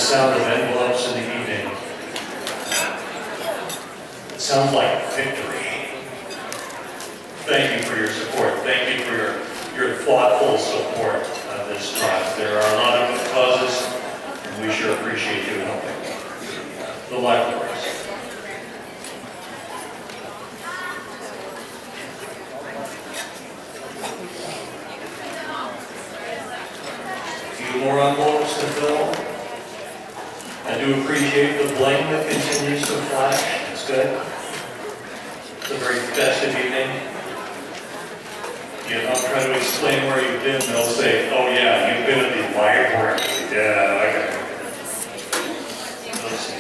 sound of envelopes in the evening, it sounds like victory. Thank you for your support. Thank you for your thoughtful support of this cause. There are a lot of good causes, and we sure appreciate you helping. The libraries. More envelopes to fill. I do appreciate the bling that continues to flash. It's good. It's a very festive evening. You know, I'm trying to explain where you've been. They'll say, "Oh yeah, you've been at the library." Yeah, I got it.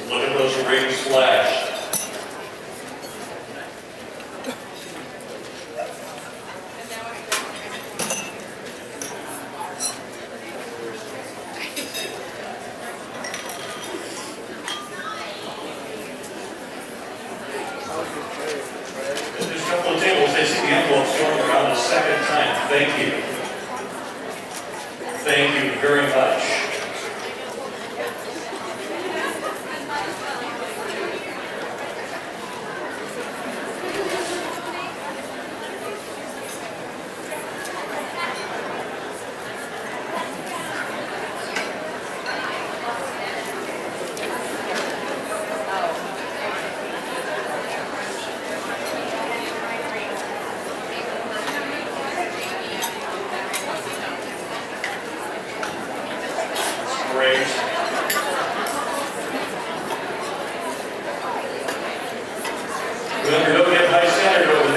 Look at those rings flash. Thank you. Thank you very much. Remember, don't get high-centered over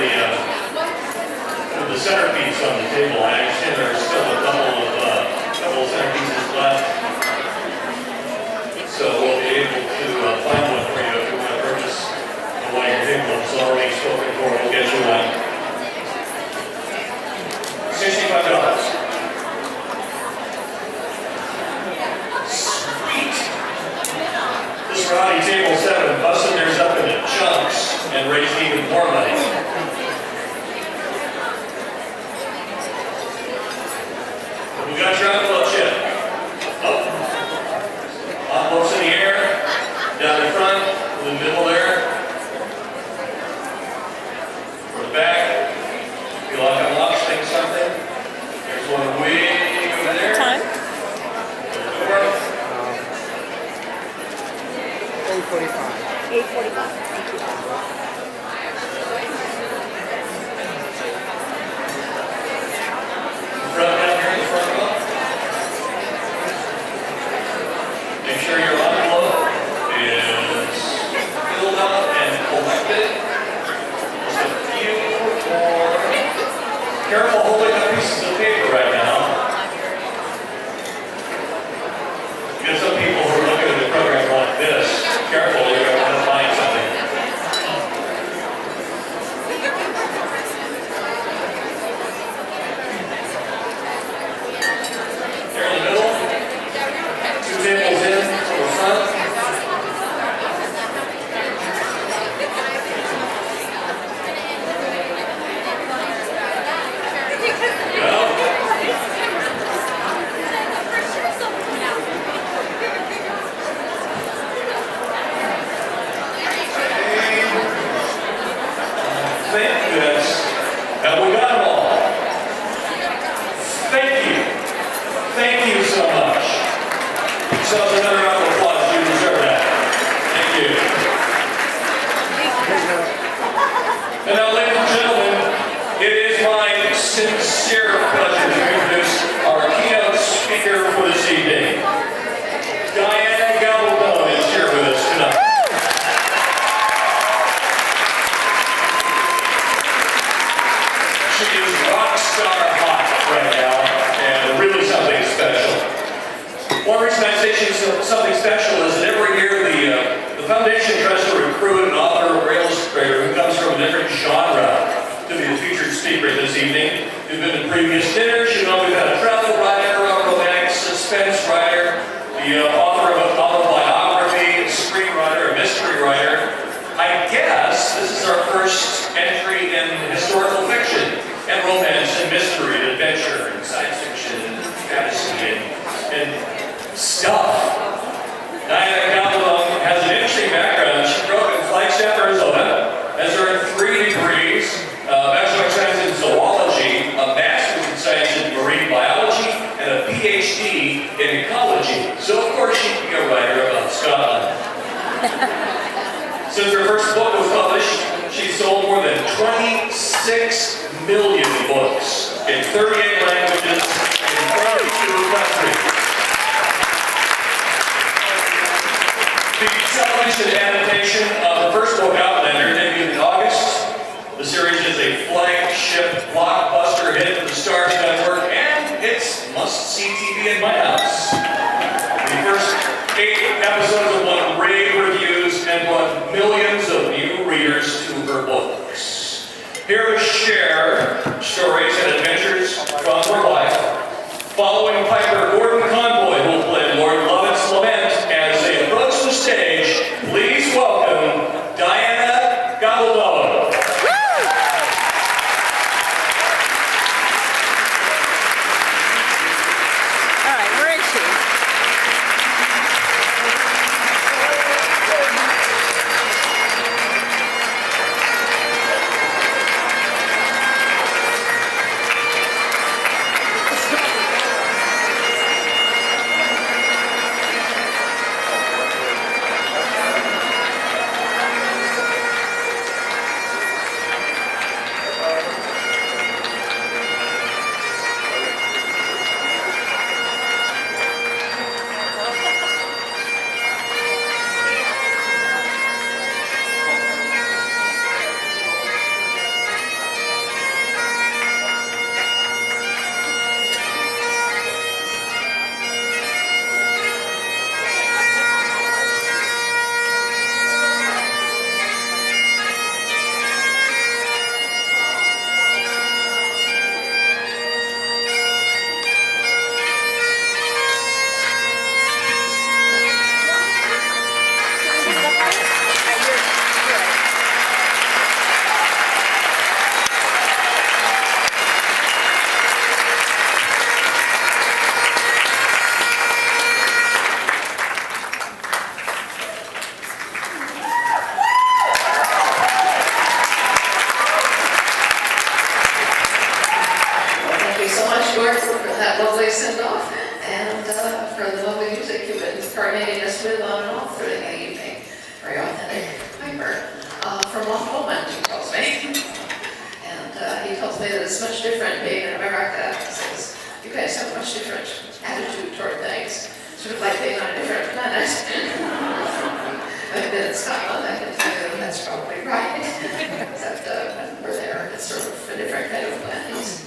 the centerpiece on the table. I understand there are still a couple of centerpieces left, so we'll be able to find one for you if you want to purchase the one your table is already spoken for. We'll get you one. $65. Rowdy Table 7 busted theirs up into chunks and raised even more money. We got your envelopes yet? Up. Envelopes in the air, down in front, in the middle there. For the back. Feel like I'm watching something? There's one way over there. Time? 8:45. 8:45. Thank you. Front down here in the front row. Make sure your envelope is filled out and collected. Just a few more. Careful holding up pieces of paper right now. Because some people who are looking at the program like this, careful, you're going to find something. There in the middle. 2 tables in to the front. Go. Thank goodness. And we got them all. Thank you. Thank you so much. So another round of applause. You deserve that. Thank you. And now, ladies and gentlemen, it is my sincere pleasure to introduce our keynote speaker for this evening. Diana Gabaldon is here with us tonight. She is rock star hot right now, and really something special. One reason I say she's something special is that every year the foundation tries to recruit an author or illustrator who comes from a different genre to be the featured speaker this evening. You've been to previous dinners, you know we've had a travel writer, a romantic suspense writer, the author of a autobiography, a screenwriter, a mystery writer. I guess this is our first entry in historical fiction and romance and mystery and adventure and science fiction and fantasy and stuff. Since her first book was published, she's sold more than 26 million books in 38 languages in 32 countries. The television adaptation of the first book, Outlander, debuted in August. The series is a flagship blockbuster hit for the Starz Network, and it's must-see TV in my house. The first 8 episodes have won rave reviews and brought millions of new readers to her books. Here to share stories and adventures from her life, following Piper Gordon Conboy, who will play Lord Lovett's Lament as they approach the stage. Please welcome Diana Gabaldon. All right, where is she? Thank you so much, George, for that lovely send-off, and for the lovely music you've been coordinating us with on and off through the evening. Very authentic. Piper, from Loch Lomond, he tells me. And he tells me that it's much different being in America. He says, you guys have a much different attitude toward things, sort of like being on a different planet. I've been in Scotland, I can tell you that that's probably right. Except when we're there, it's sort of a different kind of planet.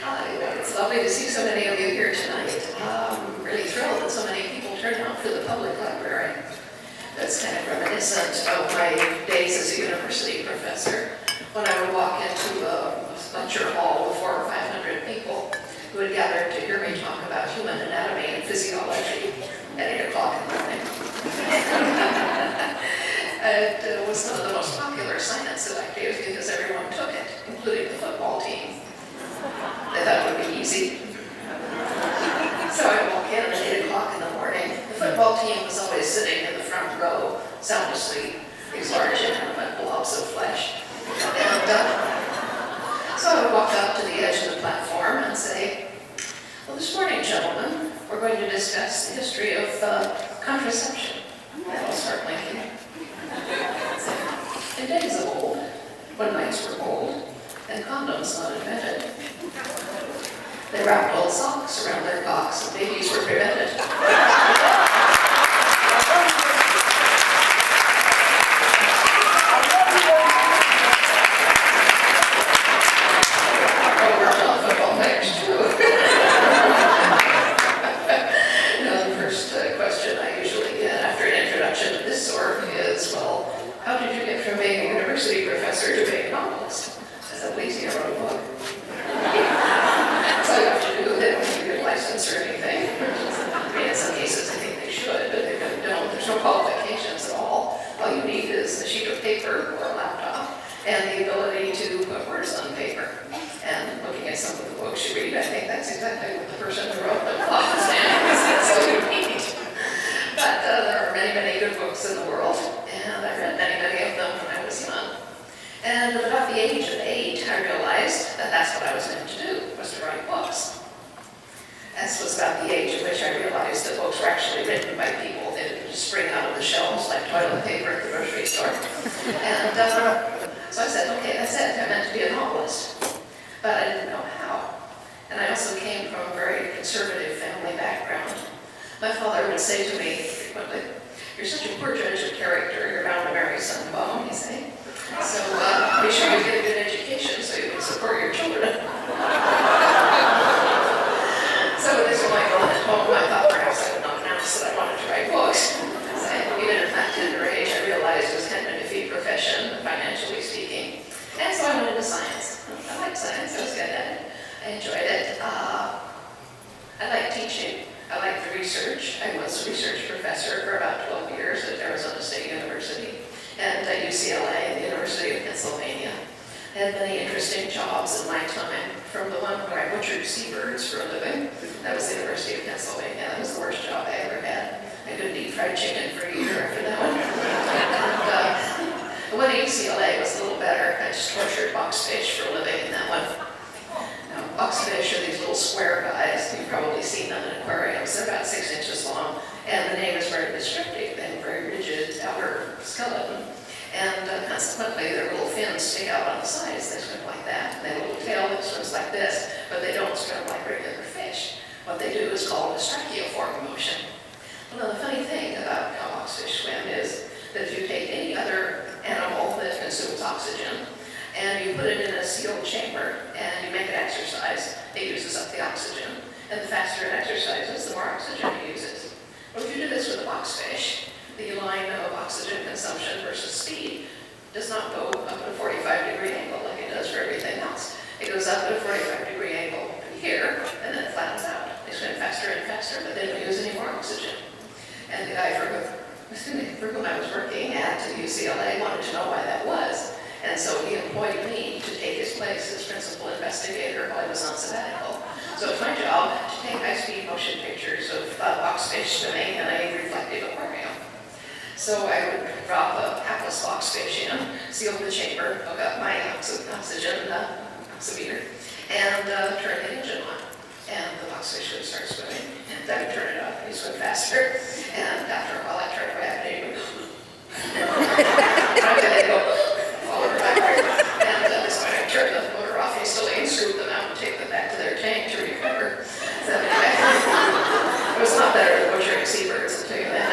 Anyway, it's lovely to see so many of you here tonight. I'm really thrilled that so many people turned out for the public library. That's kind of reminiscent of my days as a university professor, when I would walk into a lecture hall with 400 or 500 people who had gathered to hear me talk about human anatomy and physiology at 8 o'clock in the morning. It was one of the most popular science electives because everyone took it, including the football team. They thought it would be easy. So I walk in at 8 o'clock in the morning. The football team was always sitting in the front row, sound asleep, these large inanimate blobs of flesh. And so I would walk up to the edge of the platform and say, well, this morning, gentlemen, we're going to discuss the history of contraception. That'll start blinking. In days of old, when nights were cold, and condoms not invented, they wrapped old socks around their cocks and babies were prevented. Oh, we're on football players too. Now, the first question I usually get after an introduction of this sort is, well, how did you get from being a university professor to being a novelist? I said, please, I wrote a book. That's all you have to do. They don't give you a license or anything. I mean, in some cases, I think they should, but they really don't. There's no qualifications at all. All you need is a sheet of paper or a laptop and the ability to put words on paper. And looking at some of the books you read, I think that's exactly what the person who wrote them thought was that's all you need. But there are many, many good books in the world, and I read many, many of them when I was young. And at about the age of 8, I realized that that's what I was meant to do, was to write books. This was about the age at which I realized that books were actually written by people. They didn't just spring out of the shelves like toilet paper at the grocery store. And so I said, okay, that's it. I meant to be a novelist. But I didn't know how. And I also came from a very conservative family background. My father would say to me frequently, "You're such a poor judge of character, you're bound to marry some bum," he'd say. So be sure you get a good education so you can support your children. So this was my goal at home. I thought perhaps I would not announce that I wanted to write books. And even at that tender age, I realized it was kind of a defeat profession, financially speaking. And so I went into science. I liked science. I was good at it. I enjoyed it. I liked teaching. I liked the research. I was a research professor for about 12 years at Arizona State University and at UCLA, the University of Pennsylvania. I had many interesting jobs in my time, from the one where I butchered seabirds for a living. That was the University of Pennsylvania. That was the worst job I ever had. I couldn't eat fried chicken for a year after that one. And the one at UCLA was a little better. I just tortured boxfish for a living in that one. Now, boxfish are these little square guys. You've probably seen them in aquariums. They're about 6 inches long, and the name is very descriptive. They have a very rigid outer skeleton. And consequently, their little fins stick out on the sides. They swim like that. And they have a little tail that swims like this, but they don't swim like regular fish. What they do is called a strachiform motion. Well, the funny thing about how boxfish swim is that if you take any other animal that consumes oxygen and you put it in a sealed chamber and you make it exercise, it uses up the oxygen. And the faster it exercises, the more oxygen it uses. Well, if you do this with a boxfish, the line of oxygen consumption versus speed does not go up at a 45-degree angle like it does for everything else. It goes up at a 45-degree angle here, and then it flattens out. They swim faster and faster, but they don't use any more oxygen. And the guy for whom I was working at UCLA wanted to know why that was. And so he employed me to take his place as principal investigator while I was on sabbatical. So it's my job to take high-speed motion pictures of boxfish swimming in a reflective aquarium. So I would drop a hapless boxfish in, seal the chamber, hook up my oxygen oximeter, and turn the engine on. And the boxfish would start swimming, and I would turn it off, and he'd swim faster. And after a while, I'd turn it back, and he would go forward backward. And so I turned the motor off hastily and screwed them out and take them back to their tank to recover. So anyway, it was not better than butchering seabirds, I'll tell you that.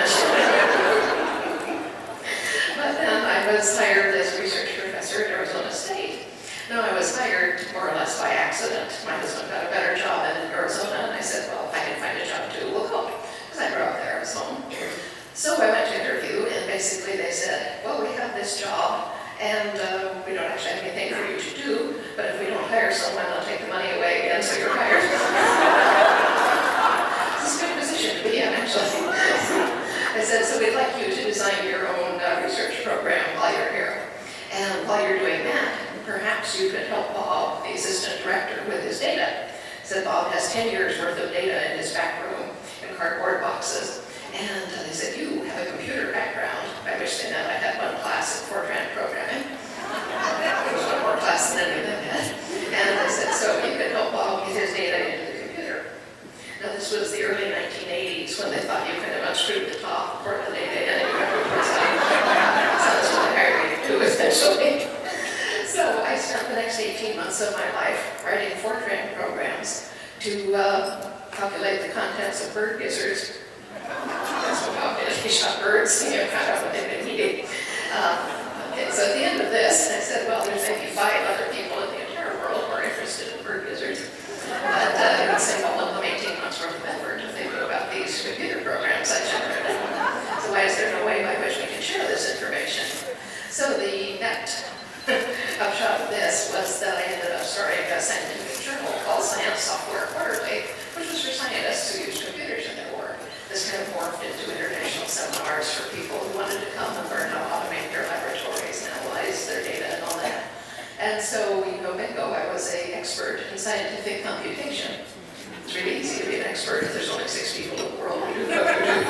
But then I was hired as a research professor at Arizona State. No, I was hired more or less by accident. My husband got a better job in Arizona, and I said, well, if I can find a job too, we'll go. Because I grew up there, I was home. So I went to interview, and basically they said, well, we have this job, and we don't actually have anything for you to do, but if we don't hire someone, they'll take the money away again, so you're hired. This is a good position to be in, actually. I said, so we'd like you to design your own research program while you're here. And while you're doing that, perhaps you could help Bob, the assistant director, with his data. Said Bob has 10 years worth of data in his back room in cardboard boxes. And they said, you have a computer background, by which they meant I had one class in Fortran programming. It was one more class than any of them had. And they said, so you could help Bob get his data into the computer. Now this was the early 1980s when they thought you could have unscrewed the top, poured the data in, and you got the inside. So that's what they hired me to do, essentially. So I spent the next 18 months of my life writing Fortran programs to calculate the contents of bird gizzards. That's what Bob did. He shot birds, and found out what they've been eating. Okay, so at the end of this, I said, well, there's maybe 5 other people in the entire world who are interested in bird gizzards. But it would save all of them 18 months worth of effort if they knew about these computer programs I generated. So why is there no way by which we can share this information? So the net upshot of this was that I ended up starting a scientific journal called Science Software Quarterly, which was for scientists who use computers in their work. This kind of morphed into international seminars for people who wanted to come and learn how to automate their laboratories and analyze their data and all that. And so, bingo, I was an expert in scientific computation. It's really easy to be an expert if there's only 6 people in the world who do what you do. To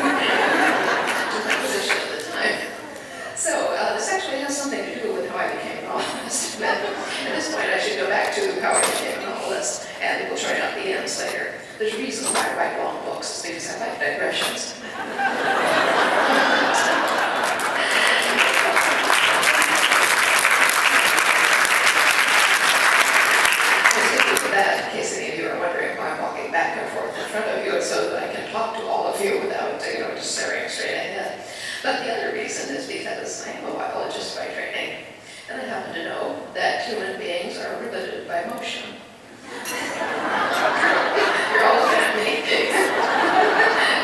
my position at the time. So this actually has something to do with how I became a novelist. At this point, I should go back to how I became a novelist, and we'll try out the ends later. There's a reason why I write long books, it's because I like digressions. But the other reason is because I am a biologist by training, and I happen to know that human beings are riveted by motion. You're all looking at me.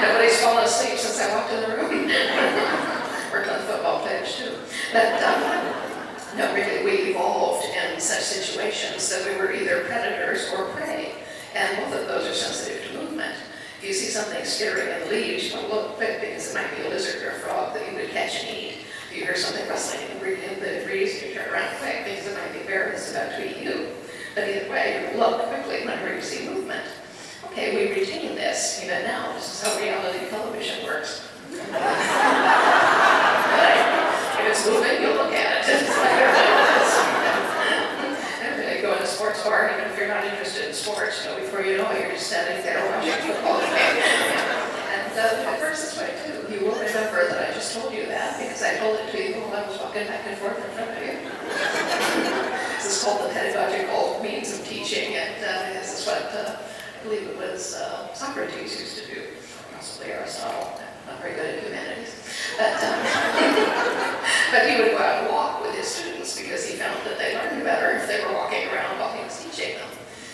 Nobody's fallen asleep since I walked in the room. Worked on football players too. But no, really, we evolved in such situations that we were either predators or prey. And both of those are sensitive to movement. If you see something skittering in the leaves, you want to look quick because it might be a lizard or a frog that you would catch and eat. If you hear something rustling in the breeze, you turn around quick because it might be a bear that's about to eat you. But either way, you look quickly whenever you see movement. Okay, we retain this even now. This is how reality television works. If it's moving, you'll look at it. It's like everything. Go in a sports bar, even if you're not interested in sports, before you know it, you're just standing there watching a football game. And at first this way too. You will remember that I just told you that because I told it to you while I was walking back and forth in front of you. This is called the pedagogical means of teaching, and this is what I believe it was Socrates used to do, possibly Aristotle. Not very good at humanities. But he would go out and walk with his students because he found that they learned better if they were walking around while he was teaching them.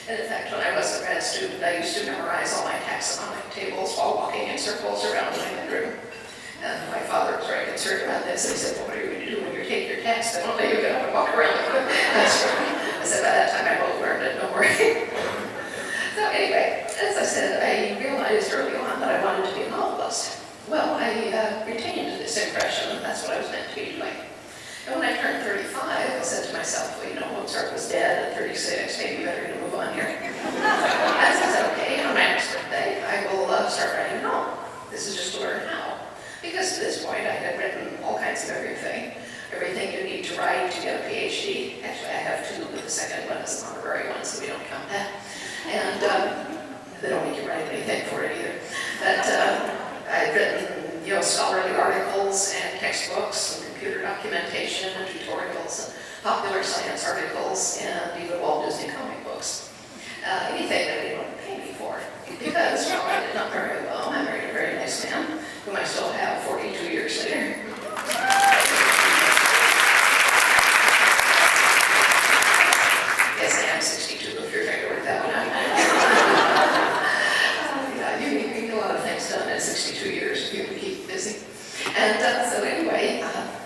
And in fact, when I was a grad student, I used to memorize all my taxonomic tables while walking in circles around my bedroom. And my father was very concerned about this. He said, well, what are you going to do when you take your test? I don't let you get up and walk around with it. That's right. I said, by that time I both learned it, don't worry. So anyway, as I said, I realized early on that I wanted to be a novelist. Well, I retained this impression, and that's what I was meant to be doing. And when I turned 35, I said to myself, well, Mozart was dead at 36, maybe better to move on here. And I said, okay, on my next birthday, I will start writing a novel. This is just to learn how. Because to this point, I had written all kinds of everything. Everything you need to write to get a PhD. Actually, I have two, but the second one is an honorary one, so we don't count that. And they don't make you write anything for it either. But I've written, scholarly articles and textbooks and computer documentation and tutorials and popular science articles and even Walt Disney comic books. Anything that anyone would pay me for. Because, well, I did not very well. I married a very nice man, whom I still have 42 years later. Yes, I am 62, if you're trying to work that one out. Yeah, you can get a lot of things done in 62 years if you can keep busy. And so anyway,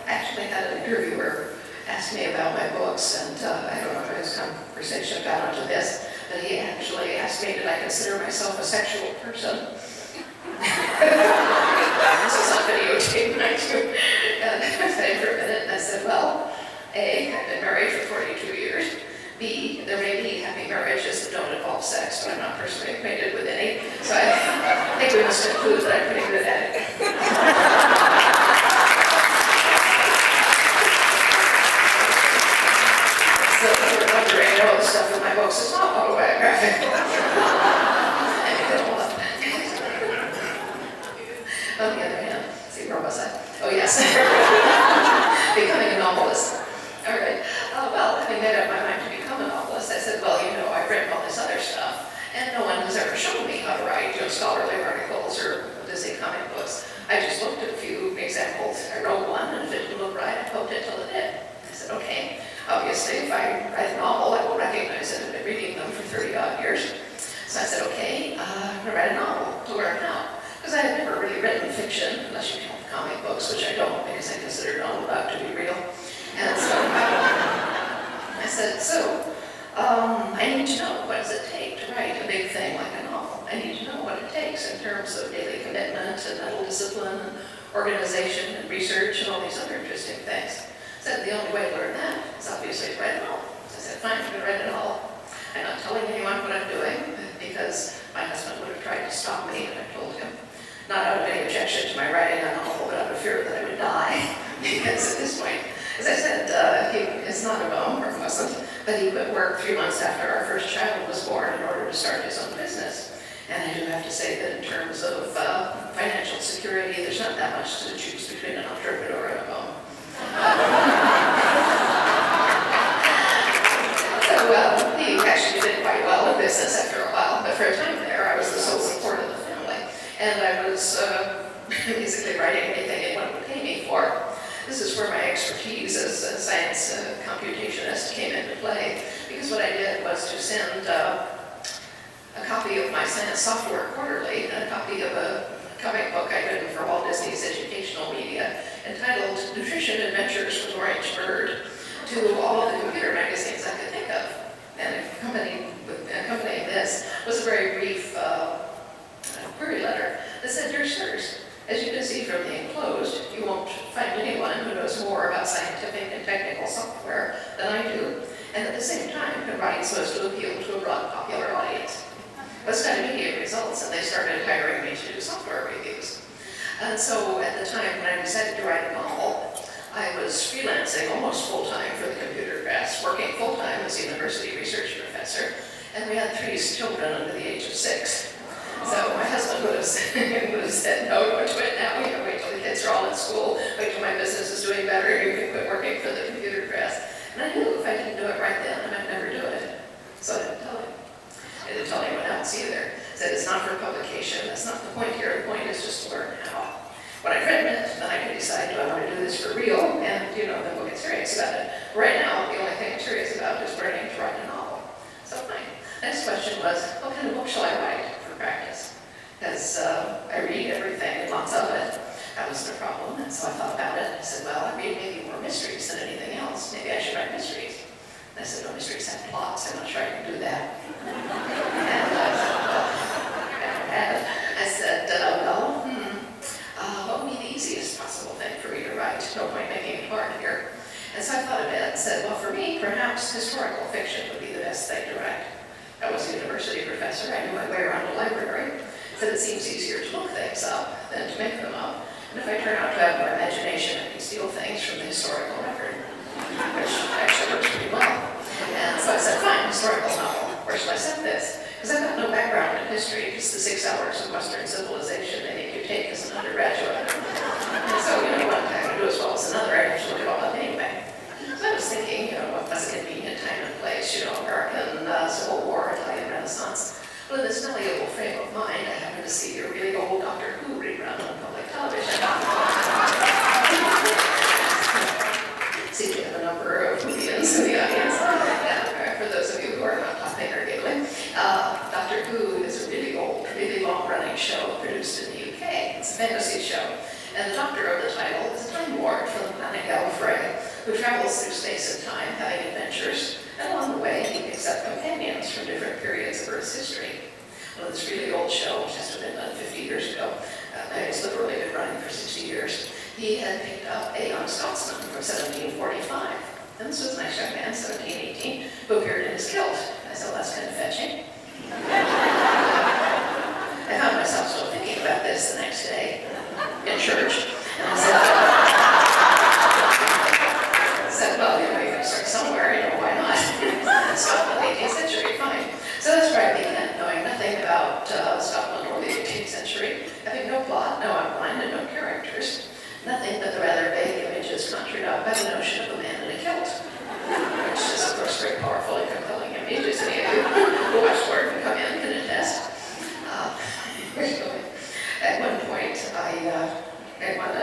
actually had an interviewer ask me about my books, and I don't know if this conversation got onto this, but he actually asked me, did I consider myself a sexual person? This is on videotape, mind you. And I said for a minute, and I said, well, A, I've been married for 42 years. B, there may be happy marriages that don't involve sex, but I'm not personally acquainted with any. So I think we must conclude that I'm pretty good at it. So if you're wondering, all the stuff in my books is not autobiographic. On the other hand, see, where was I? Oh, yes. Becoming a novelist. All right. Well, having made up my mind to become a novelist, I said, well, I've written all this other stuff, and no one has ever shown me how to write, scholarly articles or Disney comic books. I just looked at a few examples. I wrote one, and if it didn't look right, I poked it till it did. I said, okay, obviously, if I write a novel, I will recognize it. I've been reading them for 30-odd years. So I said, okay, I'm going to write a novel to learn how. Because I had never really written fiction, unless you count comic books, which I don't, because I consider novel about to be real. And so I said, I need to know, what does it take to write a big thing like a novel? I need to know what it takes in terms of daily commitment and mental discipline and organization and research and all these other interesting things. I said, the only way to learn that is obviously to write a novel. So I said, fine, I'm going to write a novel. I'm not telling anyone what I'm doing, because my husband would have tried to stop me, and I told him, not out of any objection to my writing a novel, but out of fear that I would die. Because at this point, as I said, he is not a bum, or wasn't, but he quit work 3 months after our first child was born in order to start his own business. And I do have to say that in terms of financial security, there's not that much to choose between an entrepreneur and a bum. So he actually did quite well in business after a while, but for a time there, I was the sole support of the family. And I was basically writing anything anyone would pay me This is where my expertise as a science computationist came into play, because what I did was to send a copy of my Science Software Quarterly and a copy of a comic book I'd written for Walt Disney's educational media entitled Nutrition Adventures with Orange Bird to all of the computer magazines I could think of. And accompanying this was a very brief query letter that said, "Dear sirs, as you can see from the enclosed, you won't find anyone who knows more about scientific and technical software than I do, and at the same time can write so as to appeal to a broad popular audience." That's got immediate results, and they started hiring me to do software reviews. And so at the time when I decided to write a novel, I was freelancing almost full-time for the Computer Press, working full-time as a university research professor, and we had 3 children under the age of 6. So my husband would have said, "No, don't do it now, wait till the kids are all in school, wait till my business is doing better, you can quit working for the Computer Press." And I knew if I didn't do it right then, I might never do it. So I didn't tell him. I didn't tell anyone else either. I said, it's not for publication, that's not the point here, the point is just to learn how. When I've written it, then I can decide, do I want to do this for real? And, then we'll get serious about it. Right now, the only thing I'm serious about is learning to write a novel. So fine. Next question was, what kind of book shall I write for practice? Because I read everything, and lots of it. That was the problem, and so I thought about it. I said, well, I read maybe more mysteries than anything else. Maybe I should write mysteries. And I said, no, mysteries have plots. I'm not sure I can do that. And I said, what would be the easiest possible thing for me to write? No point making it hard here. And so I thought a bit and said, well, for me, perhaps historical fiction would be the best thing to write. I was a university professor. I knew my way around a library. So it seems easier to look things up than to make them up. And if I turn out to have more imagination, I can steal things from the historical record, which actually works pretty well. And so I said, fine, historical novel. Where shall I set this? Because I've got no background in history, just the 6 hours of Western civilization they make you take as an undergraduate. And so, one thing I do as well as another, I have to look it all up anyway. So I was thinking, what was a convenient time and place, American Civil War, Italian Renaissance. Well, in this malleable frame of mind, I happened to see a really old Doctor Who rerun on public television. See, we have a number of Whovians in the audience. For those of you who are not laughing or giggling, Doctor Who is a really old, really long-running show produced in the UK. It's a fantasy show. And the doctor of the title is a Time Lord from the planet Gallifrey, who travels through space and time, having adventures. And along the way, he picks up companions from different periods of Earth's history. Well, this really old show, which has to have been done 50 years ago, it's literally been running for 60 years, he had picked up a young Scotsman from 1745. And this was a nice young man, 17, 18, who appeared in his kilt. I said, well, that's kind of fetching. I found myself still thinking about this the next day in church. And I said, well, you got to start somewhere, why not? Scotland, 18th century, fine. So that's where I began, knowing nothing about Scotland or the 18th century, having no plot, no outline, and no characters. Nothing but the rather vague images conjured up by the notion of a man in a kilt, which is, of course, very powerful and compelling images. Any of you who watch Word and come in can attest. At one point, I won a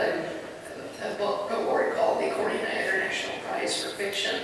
book award called the Cornina International Prize for Fiction,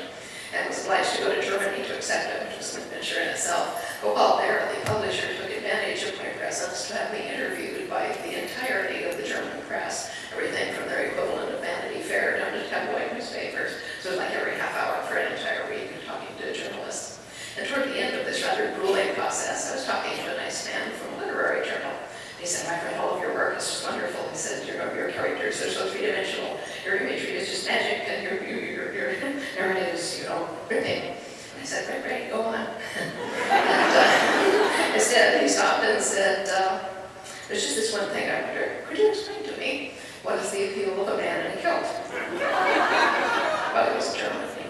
and was obliged to go to Germany to accept it, which was an adventure in itself. But while there, the publisher took advantage of my presence to have me interviewed by the entirety of the German press, everything from their equivalent of Vanity Fair down to tabloid newspapers. So it was like every half hour for an entire week talking to journalists. And toward the end of this rather grueling process, I was talking to a nice man from a literary journal. He said, I've read all of your work, it's just wonderful. He said, your characters are so three-dimensional, your imagery is just magic, and your narrative is, gripping. I said, right, go on. And instead, he stopped and said, there's just this one thing I wonder, could you explain to me what is the appeal of a man in a kilt? Well, it was a German thing.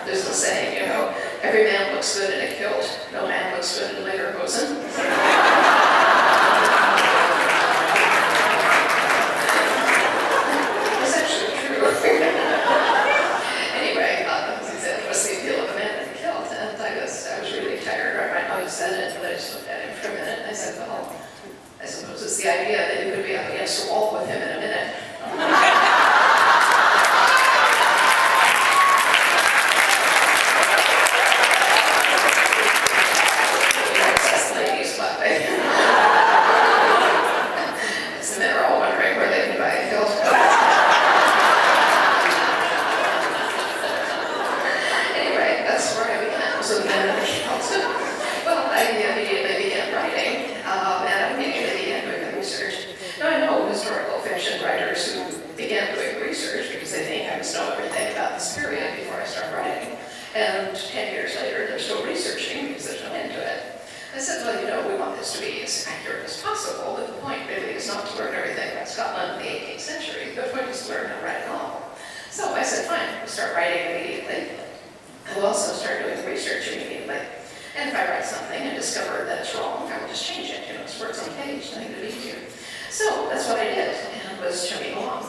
There's the saying, every man looks good in a kilt, no man looks good in lederhosen. It's actually true. Anyway, as he said, what's the appeal of a man in a kilt? And I was really tired. My mother said it, but I just looked at him for a minute. And I said, well, I suppose it's the idea that you could be up against against the wall with him in a minute. Access ladies, but it's the men are all wondering where they can buy a filter. Anyway, that's where I began. So then, well, I immediately began writing, and I immediately began doing the research. Now, I know historical fiction writers who began doing research because they think I must know everything about this period before I start writing. And 10 years later, they're still researching because there's no end to it. I said, well, you know, we want this to be as accurate as possible, but the point really is not to learn everything about Scotland in the 18th century. The point is to learn how to write a novel. So I said, fine, we'll start writing immediately. I will also start doing research immediately. And if I write something and discover that it's wrong, I will just change it. You know, it's words on a page, nothing to be easier. So that's what I did, and was chumming along.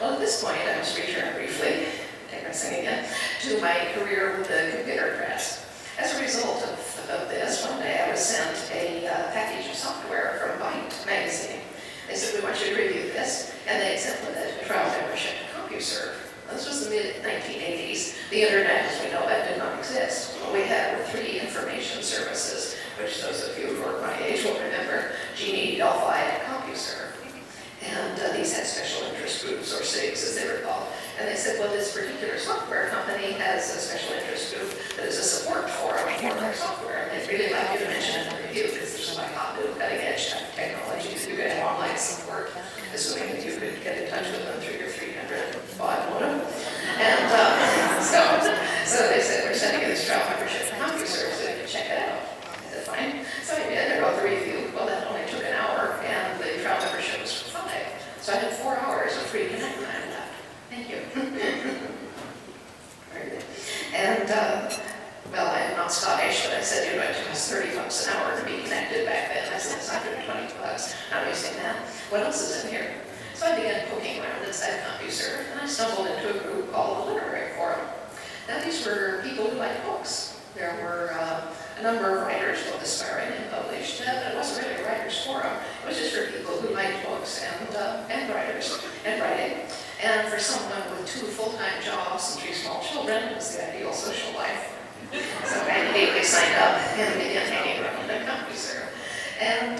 Well, at this point, I must return briefly, digressing again, to my career with the computer press. As a result of this, one day I was sent a package of software from Byte magazine. They said, we want you to review this, and they had sent with it a trial membership to CompuServe. This was the mid-1980s. The internet, as we know it, did not exist. What we had were 3 information services, which those of you who are my age will remember, Genie, Delphi, and CompuServe. And these had special interest groups, or SIGs as they were called. And they said, well, this particular software company has a special interest group that is a support forum for their software. And they'd really like you to mention it in the review, because this is like hot new cutting edge technology. You could have online support, assuming that you could get in touch with them through your 300 baud modem. And so they said, we're sending you this trial membership to CompuServe so you can check it out. I said, fine. So I did. I wrote the review. Well, that only took an hour, and the trial membership was for 5. So I had 4 hours of free connect time left. Thank you. Very good. And, well, I am not Scottish, but I said, you know, it cost $30 an hour to be connected back then. I said, it's $120. Not wasting that. What else is in here? So I began poking around inside CompuServe, and I stumbled into a group called the Literary Forum. Now, these were people who liked books. There were a number of writers, both aspiring and published, but it wasn't really a writer's forum. It was just for people who liked books and writers and writing. And for someone with 2 full-time jobs and 3 small children, it was the ideal social life. So I immediately signed up and began hanging around at CompuServe. And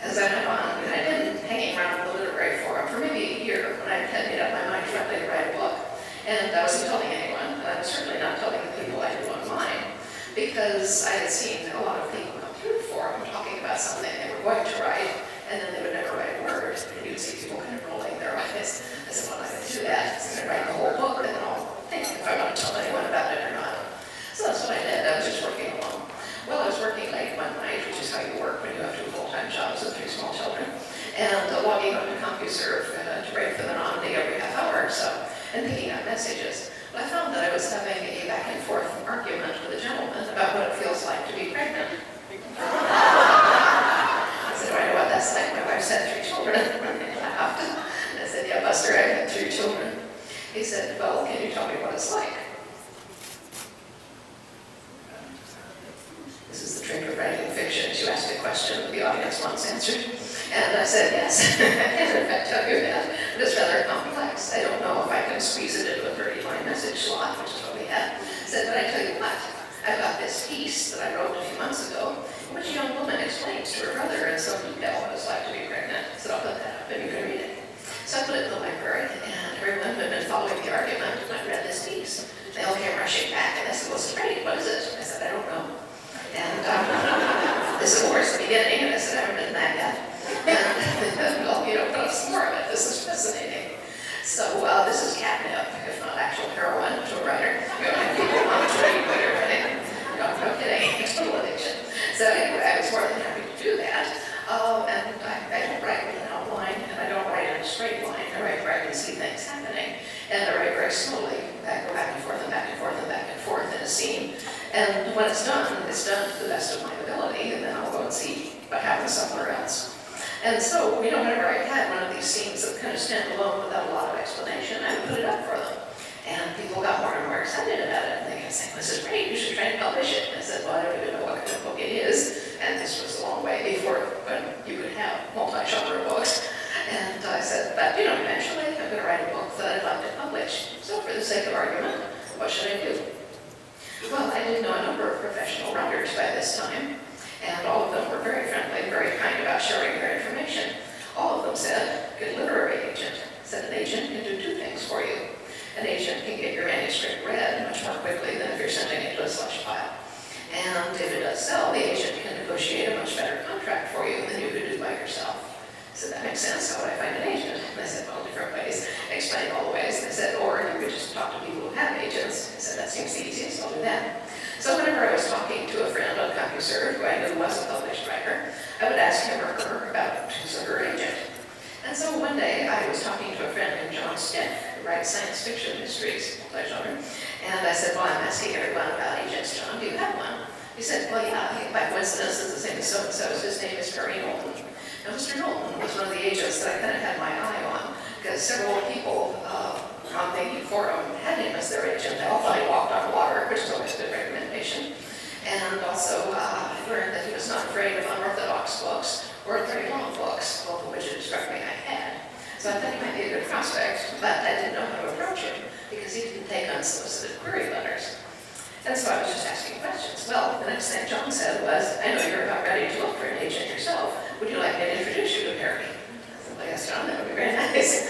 as I went on, I'd been hanging around the Literary Forum for maybe a year when I had made up my mind finally to write a book. And I wasn't telling anyone, and I was certainly not telling the people I knew online, because I had seen a lot of people come through the forum talking about something they were going to write, and then they would never write a word. And you'd see people kind of rolling their eyes. I said, well, I'm not going to do that. I'm going to write the whole book, and then I'll think if I want to tell anyone about it or not. So that's what I did. I was just working along. Well, I was working late one night, which is how you work when you have 2 full-time jobs and 3 small children, and logging on to CompuServe to write for the Anonymity every half hour or so, and picking up messages. But I found that I was having a back-and-forth argument with a gentleman about what it feels like to be pregnant. I said, do I know what that's like? My wife's had 3 children. He laughed. I said, yeah, Buster, I've had 3 children. He said, well, can you tell me what it's like? This is the trick of writing fiction. You ask a question that the audience wants answered. And I said, yes, I can in fact tell you that. But it's rather complex. I don't know if I can squeeze it into a 30-line message slot, which is what we had. I said, but I tell you what, I've got this piece that I wrote a few months ago, in which a young woman explains to her brother in some detail what it's like to be pregnant. I said, I'll put that up and you can read it. So I put it in the library, and everyone who had been following the argument when I read this piece, they all came rushing back, and they said, well, it's great, what is it? I said, I don't know. And this, of course, the beginning, and I said, I haven't written that yet. And, well, you know, put up some more of it. This is fascinating. So, this is catnip, if not actual heroin, to a writer. You know, people want to read what you're writing. No kidding, total addiction. So anyway, I was more than happy to do that. And I don't write with an outline, and I don't write in a straight line. I write where I can see things happening. And I write very slowly. I go back and forth and back and forth and back and forth in a scene. And when it's done to the best of my ability, and then I'll go and see what happens somewhere else. And so, you know, whenever I had one of these scenes that kind of stand alone without a lot of explanation, I would put it up for them. And people got more and more excited about it. And they kept saying, this is great, you should try and publish it. And I said, well, I don't even know what kind of book it is. And this was a long way before when you could have multi-genre books. And sake of argument, what should I do? Well, I did know a number of professional writers by this time, and all of them were very friendly, very kind about sharing their information. All of them said, get a literary agent. Said an agent can do two things for you. An agent can get your manuscript read much more quickly than if you're sending it to a slush pile. And if it does sell, the agent can negotiate a much better contract for you than you could do by yourself. So that makes sense. How would I find an agent? And I said, well, different ways. I explained all the ways. And I said, or you could just talk to people who have agents. I said, that seems the easiest. I'll do that. So whenever I was talking to a friend on CompuServe who I knew was a published writer, I would ask him or her about who's her agent. And so one day I was talking to a friend named John Stiff, who writes science fiction mysteries, multi-genre, and I said, well, I'm asking everyone about agents, John, do you have one? He said, well, yeah, by coincidence, it's the same as so-and-so, his name is Perry Knowlton. Now, Mr. Knowlton was one of the agents that I kind of had my eye on, because several people on the forum had him as their agent. They all thought he walked on water, which is always a good recommendation. And also, I learned that he was not afraid of unorthodox books or very long books, both of which it struck me I had. So I thought he might be a good prospect, but I didn't know how to approach him because he didn't take unsolicited query letters. And so I was just asking questions. Well, the next thing John said was, I know you're about ready to look for an agent yourself. Would you like me to introduce you to Perry? I said, well, yes, John, that would be very nice.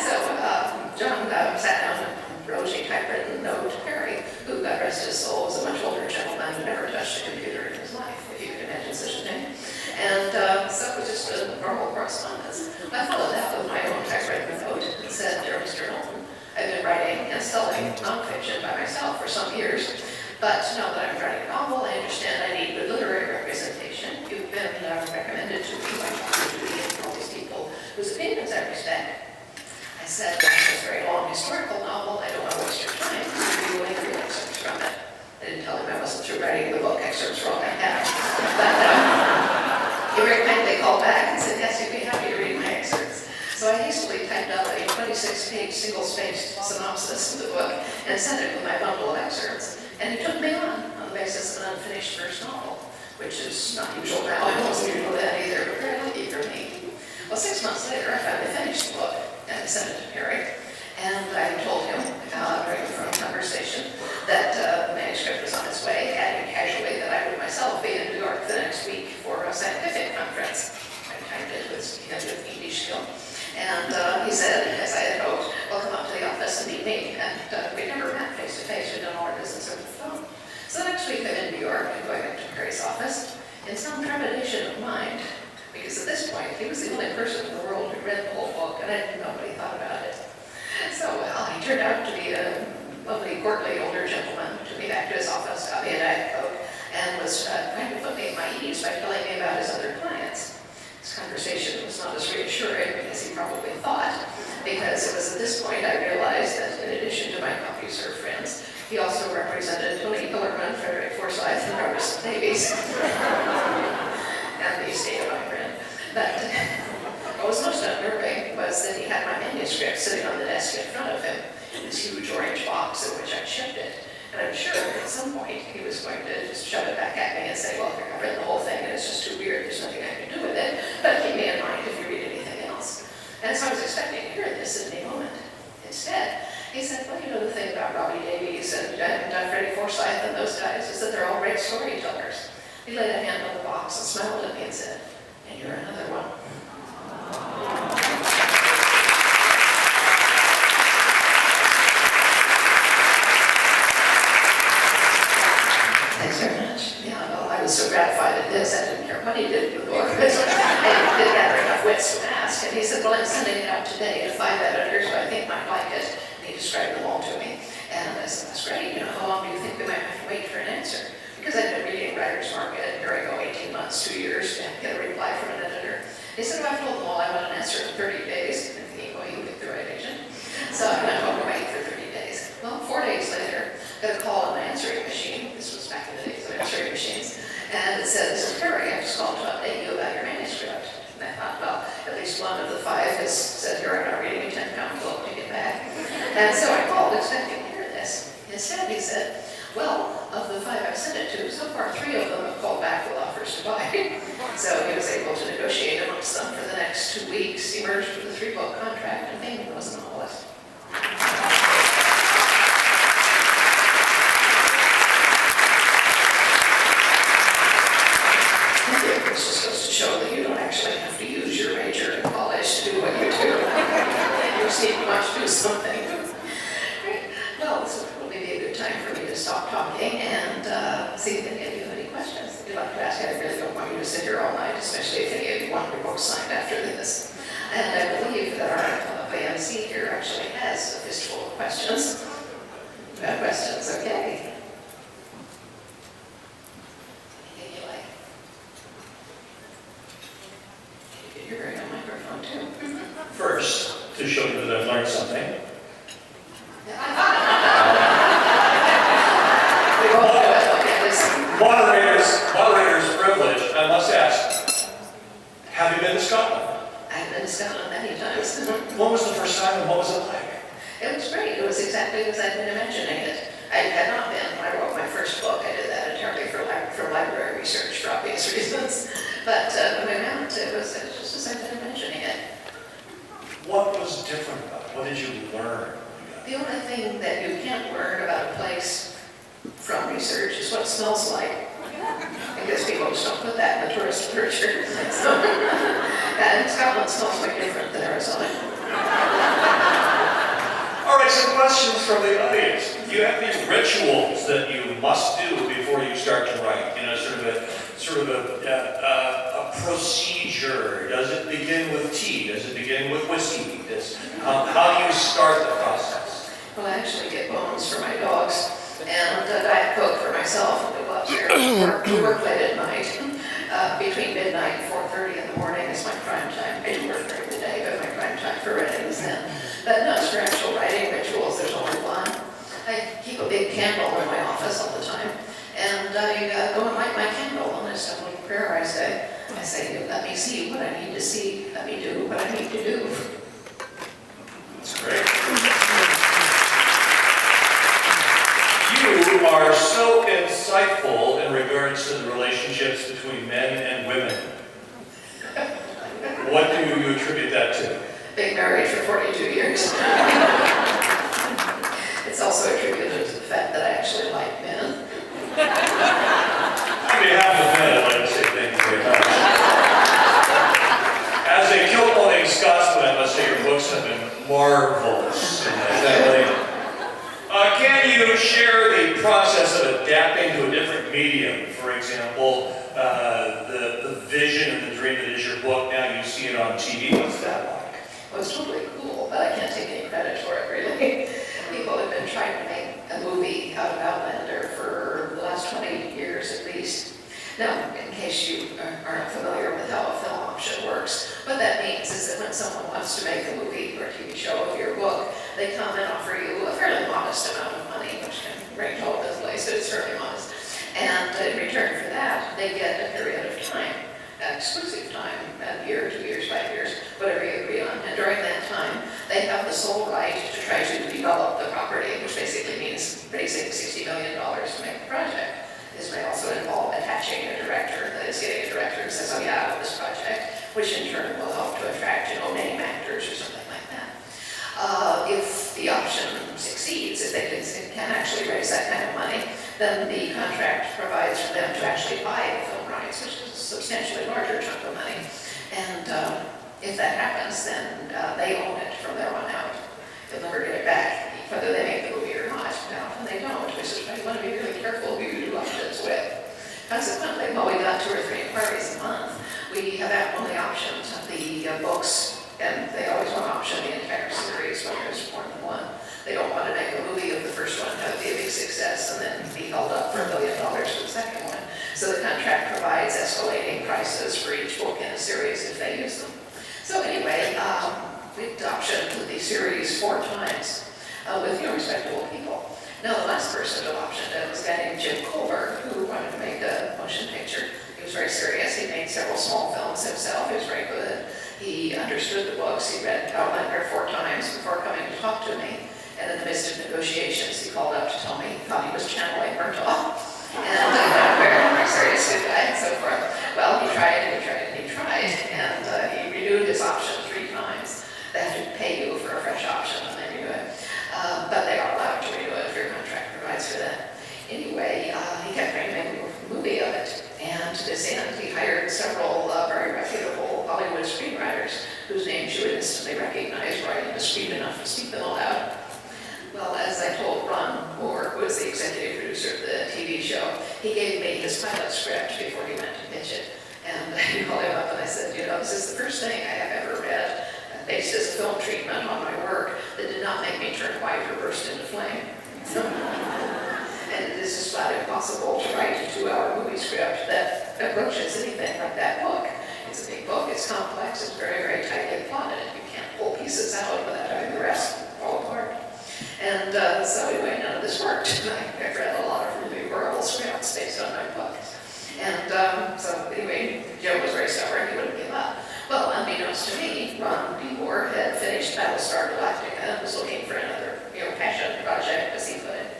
So John sat down and wrote a typewritten note to Perry, who, God rest his soul, was a much older gentleman who never touched a computer in his life, if you could imagine such a thing. And so it was just a normal correspondence. I followed that with my own typewritten note and said, dear Mr. Knowlton, I've been writing and selling nonfiction by myself for some years, but now that I'm writing a novel, I understand I need good literary representation. You've been recommended to me by Dr. Judy and all these people whose opinions I respect. I said, that's a very long historical novel. I don't want to waste your time. Would you willing to read excerpts from it? I didn't tell him I wasn't through writing the book. Excerpts were all I had. But he very kindly called back and said, yes, you'd be happy to read my excerpts. So I hastily typed out a 26-page single-spaced synopsis of the book and sent it with my bundle of excerpts. And he took me on the basis of an unfinished first novel, which is not usual now. I wasn't usual then either, but very lucky for me. Well, 6 months later, I finally finished the book and I sent it to Perry. And I told him during the phone conversation that the manuscript was on its way, adding casually that I would myself be in New York the next week for a scientific conference. I timed it with English skill. And he said, as I had hoped, well, come up to the office and meet me. And we never met face to face. We'd done all our business over the phone. So the next week I'm in New York and going up to Perry's office in some trepidation of mind, because at this point he was the only person in the world who read the whole book, and I didn't know what he thought about it. So, well, he turned out to be a lovely, courtly older gentleman who took me back to his office, got me a Diet Coke, and was trying to put me at my ease by telling me about his other clients. This conversation was not as reassuring as he probably thought, because it was at this point I realized that in addition to my CompuServe friends, he also represented Tony Hillerman, Frederick Forsyth, and Robert Davies, and the estate of my friend. But what was most unnerving was that he had my manuscript sitting on the desk in front of him in this huge orange box in which I shipped it. And I'm sure at some point he was going to just shove it back at me and say, well, I've read the whole thing and it's just too weird, there's nothing I can do with it, but keep me in mind if you read anything else. And so I was expecting to hear this at any moment. Instead, he said, well, you know, the thing about Robbie Davies and Freddie Forsyth and those guys is that they're all great storytellers. He laid a hand on the box and smiled at me and said, and you're another one. Thanks very much. Yeah, well, I was so gratified at this, I didn't care what he did with the book. I didn't gather enough wits to ask. And he said, well, I'm sending it out today to 5 editors who I think might like it. And he described them all to me. And I said, that's great. You know, how long do you think we might have to wait for an answer? Because I'd been reading Writer's Market, and here I go, 18 months, 2 years to get a reply from an editor. He said, well, I told them all I want an answer in 30 days. And thinking, well, you picked the right agent. So I went home to wait for 30 days. Well, 4 days later, got a call on my answering machine. This was back in the days of answering machines. And it said, this is Perry, I just called to update you about your manuscript. And I thought, well, at least one of the 5 has said, here, I'm not reading a 10-pound book to get back. And so I called expecting to hear this. Instead, he said, well, of the 5 I've sent it to, so far 3 of them have called back with offers to buy. So he was able to negotiate amongst them for the next 2 weeks. He merged with a 3-book contract, and Damon was a novelist. see if you want to do something. Great. Well, this would probably be a good time for me to stop talking and see if any of you have any questions that you'd like to ask. I really don't want you to sit here all night, especially if any of you want your books signed after this. And I believe that our AMC here actually has a fistful of questions. You have questions, okay. Anything you like? You're wearing a microphone too. First, to show you that I've learned something. We all do it, okay, listen. Moderator's privilege, I must ask, have you been to Scotland? I've been to Scotland many times. When was the first time and what was it like? It was great. It was exactly as I'd been imagining it. I had not been. When I wrote my first book, I did that entirely for library research for obvious reasons. But when I went, it was just as I'd been imagining it. What was different about it? What did you learn? The only thing that you can't learn about a place from research is what it smells like. I guess people just don't put that in the tourist literature. So, and Scotland smells quite different than Arizona. All right, some questions from the audience. Do you have any rituals that you must do before you start to write? You know, sort of a procedure. Does it begin with tea? Does it begin with whiskey? How do you start the process? Well, I actually get bones for my dogs and a Diet Coke for myself and go upstairs and work late at night. Between midnight and 4:30 in the morning is my prime time. I do work during the day, but my prime time for writing is then. But no, for actual writing rituals, there's only one. I keep a big candle in my office all the time. And I go and light my candle and I start a little prayer. I say, let me see what I need to see. Let me do what I need to do. That's great. You are so insightful in regards to the relationships between men and women. What do you attribute that to? Being married for 42 years. It's also attributed to the fact that I actually like men. On behalf of men, I'd like to say thank you very much. As a kilt-owning Scotsman, I must say your books have been marvelous. Can you share the process of adapting to a different medium? For example, the vision and the dream that is your book, now you see it on TV. What's that like? Well, it's totally cool, but I can't take any credit for it, really. People have been trying to make a movie out of Outlander for the last 20 years at least. Now, in case you aren't familiar with how a film option works, what that means is that when someone wants to make a movie or a TV show of your book, they come and offer you a fairly modest amount of money, which can range all over the place, but it's fairly modest. And in return for that, they get a period of time, exclusive time, a year, 2 years, 5 years, whatever you agree on. And during that time, they have the sole right to try to develop the property, which basically means raising $60 million to make the project. This may also involve attaching a director, that is getting a director who says, oh yeah, I love this project, which in turn will help to attract, name actors or something like that. If the option succeeds, if they can actually raise that kind of money, then the contract provides for them to actually buy the film rights, which is a substantially larger chunk of money. And if that happens, then they own it from there on out. They'll never get it back, whether they make the movie or not. Now, often they don't, which is why you want to be really careful who you do options with. Consequently, while we got 2 or 3 inquiries a month, we have only optioned the books, and they always want to option the entire series when there's more than one. They don't want to make a movie of the first one, have be a big success, and then be held up for $1 billion for the second one. So the contract provides escalating prices for each book in a series if they use them. So anyway, we optioned the series 4 times with respectable people. Now, the last person who optioned it was a guy named Jim Colbert, who wanted to make a motion picture. He was very serious. He made several small films himself. He was very good. He understood the books. He read Outlander 4 times before coming to talk to me. And in the midst of negotiations, he called up to tell me he thought he was channeling Murtaugh. And very serious good guy and so forth. Well, he tried and he tried and he tried. And he renewed his option 3 times. They have to pay you for a fresh option when they renew it. But they are allowed to renew it if your contract provides for that. Anyway, he kept trying to make a movie of it. And to this end, he hired several very reputable Hollywood screenwriters whose names you would instantly recognize writing discreet enough to speak them aloud. Well, as I told Ron Moore, who was the executive producer of the TV show, he gave me his pilot script before he went to pitch it. And I called him up and I said, this is the first thing I have ever read based as a film treatment on my work that did not make me turn white or burst into flame. And it is just flat impossible to write a 2-hour movie script that approaches anything like that book. It's a big book, it's complex, it's very, very tightly plotted. You can't pull pieces out without having the rest fall apart. And so anyway, none of this worked. I've read a lot of really horrible scripts based on my book. And so anyway, Joe was very stubborn, he wouldn't give up. Well, unbeknownst to me, Ron D. Moore had finished Battlestar Galactica and was looking for another passion project, as he put it.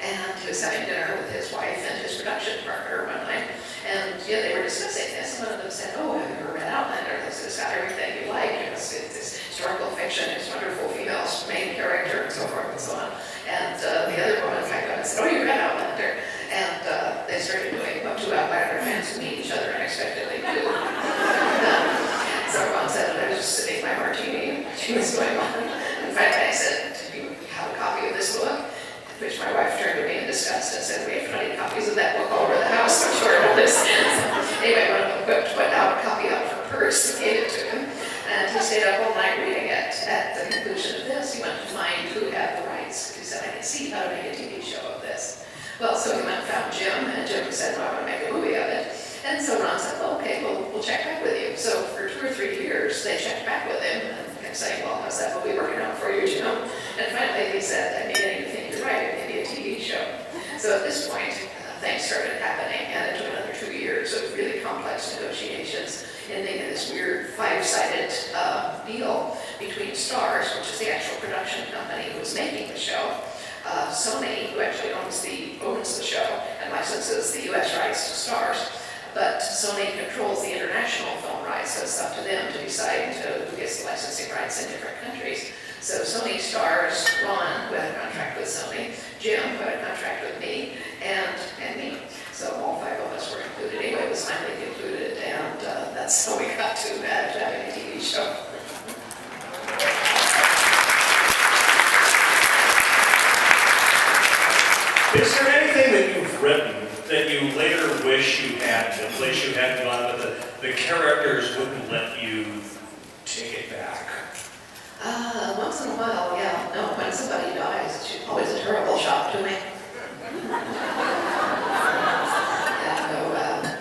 And he was having dinner with his wife and his production partner one night. And they were discussing this. One of them said, "Oh, have you ever read Outlander? It's got everything you like. It's historical fiction, it's wonderful female main character, and so forth and so on." And the other woman came up and said, "Oh, you read Outlander?" And they started doing what two Outlander fans who meet each other unexpectedly do. So Ron said, I was just sipping my martini, and she was going on. And finally I said, "Do you have a copy of this book?" Which my wife turned to me in disgust and said, "We have 20 copies of that book all over the house, I'm sure of this." Anyway, one of them put out a copy out of her purse and gave it to him. And he stayed up all night reading it. At the conclusion of this, he went to find who had the rights. He said, "I can see how to make a TV show of this." Well, so he went and found Jim, and Jim said, "Well, I want to make a movie of it." And so Ron said, "Well, okay, we'll check back with you." So for 2 or 3 years, they checked back with him and kept saying, "Well, how's that movie working out for you, Jim?" And finally he said, "I'm beginning to think you're right, it may be a TV show." So at this point, things started happening, and it took another 2 years of really complex negotiations, ending in this weird 5-sided deal between Starz, which is the actual production company who was making the show, Sony, who actually owns the show and licenses the US rights to Starz, but Sony controls the international film rights, so it's up to them to decide who gets the licensing rights in different countries. So Sony Starz, Ron, who had a contract with Sony, Jim, who had a contract with me, and me. So all 5 of us were included. Anyway, it was finally concluded, and that's how we got to having a TV show. Is there anything that you've written that you later wish you had, the place you had gone, but the characters wouldn't let you take it back? Once in a while, yeah. No, when somebody dies, it's always a terrible shock to me.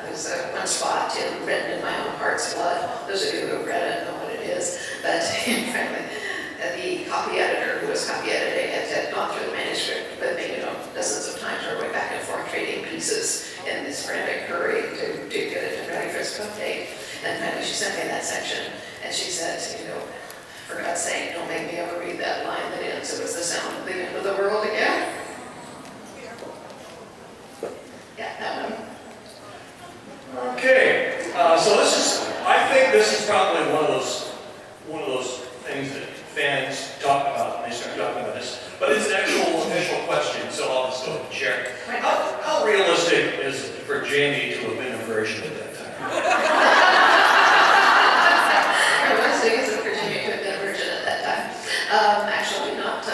There's one spot written in my own heart's blood. Those of you who have read it know what it is. But frankly, the copy editor who was copy editing it had gone through the manuscript with me, dozens of times, our way back and forth, trading pieces in this frantic hurry to get it ready for its cook date. And finally she sent me that section, and she said, "For God's sake, don't make me ever read that line that ends, it was the sound of the end of the world again." Yeah, that one. Okay, so I think this is probably one of those things that fans talk about when they start talking about this. But it's an actual official question, so I'll just go ahead and share. How realistic is it for Jamie to have been a virgin at that time? Realistic is it for Jamie to have been a virgin at that time? Actually, not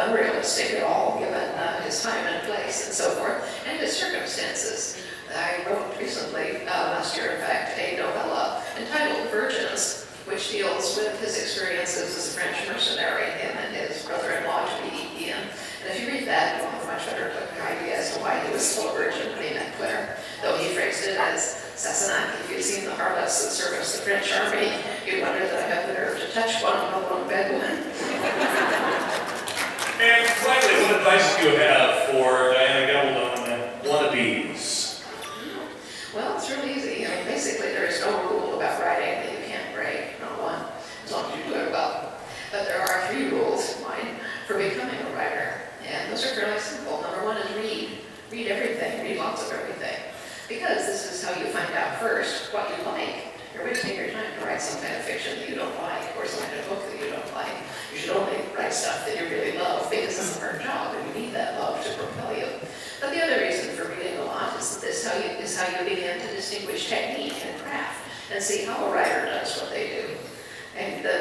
unrealistic at all, given his time and place and so forth, and his circumstances. I wrote recently, last year in fact, a novella entitled Virgins, which deals with his experiences as a French mercenary, him and his brother-in-law, Ian. And if you read that, you'll have a much better idea as to why he was still a virgin when he met Claire. Though he phrased it as Sassenach, if you'd seen the harlots that service the French army, you'd wonder that I have the nerve to touch one, let alone bed one. And finally, what advice do you have for Diana Gabaldon wannabes? Well, it's really easy. Basically, there is no rule about writing that you can't break, not one, as long as you do it well. But there are 3 rules, mine, for becoming a writer. And those are fairly simple. Number 1 is read. Read everything. Read lots of everything. Because this is how you find out first what you like. You're wasting your time to write some kind of fiction that you don't like, or some kind of book that you don't like. You should only write stuff that you really love, because it's a hard job, and you need that love to propel you. But the other reason for reading a lot is that this is how you begin to distinguish technique and craft, and see how a writer does what they do. And the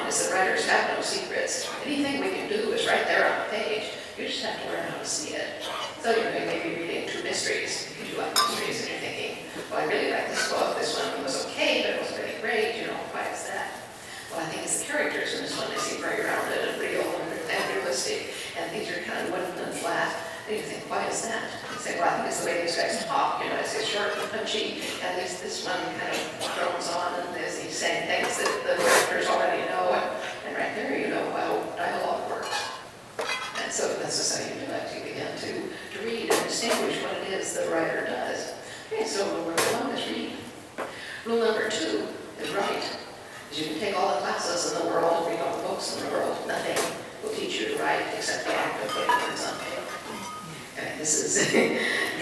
is that writers have no secrets. Anything we can do is right there on the page. You just have to learn how to see it. So you may be reading two mysteries. If you like mysteries and you're thinking, well, I really like this book. This one was okay, but it wasn't really great. You know, why is that? Well, I think it's the characters in this one. They seem very rounded and real and realistic. And things are kind of wooden and flat. And you think, why is that? You say, well, I think it's the way these guys talk. You know, it's short and punchy. And this one kind of drones on and he's saying things that the characters already know. And right there, you know how dialogue works. And so this is how you do it. You begin to read and distinguish what it is the writer does. Okay, so rule number 1 is read. Rule number 2 is write. You can take all the classes in the world and read all the books in the world. Nothing will teach you to write except the act of putting words on paper. Okay, this is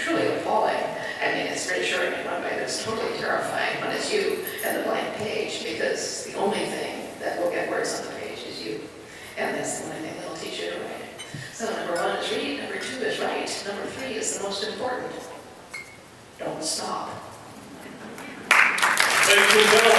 truly appalling. I mean, it's reassuring in one way, but it's totally terrifying when it's you and the blank page, because the only thing that will get words on the page is you. And that's the only thing that'll teach you to write. So number 1 is read, number 2 is write, number 3 is the most important. Don't stop. Ladies and gentlemen,